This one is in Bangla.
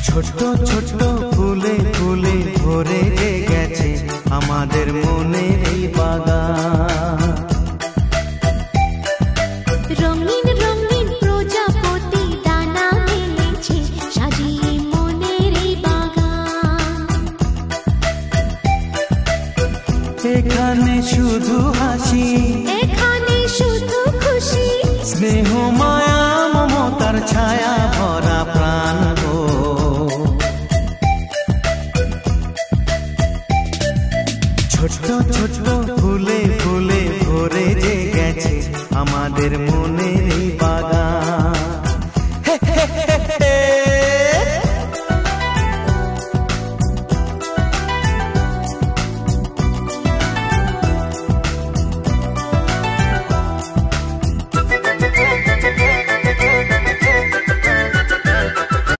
ছোট্ট ছোট্ট ফুলে ফুলে ভরে গেছে আমাদের মনে এই বাগান। রঙিন রঙিন প্রজাপতি দানা মেলেছে সাজিয়ে মনের এই বাগান। এখানে শুধু হাসি, এখানে শুধু খুশি, স্নেহ মায়া মমতার ছায়া ভরা প্রাণ গো। ছোট্ট ছোট্ট ফুলে ফুলে ভরে গেছে আমাদের মনে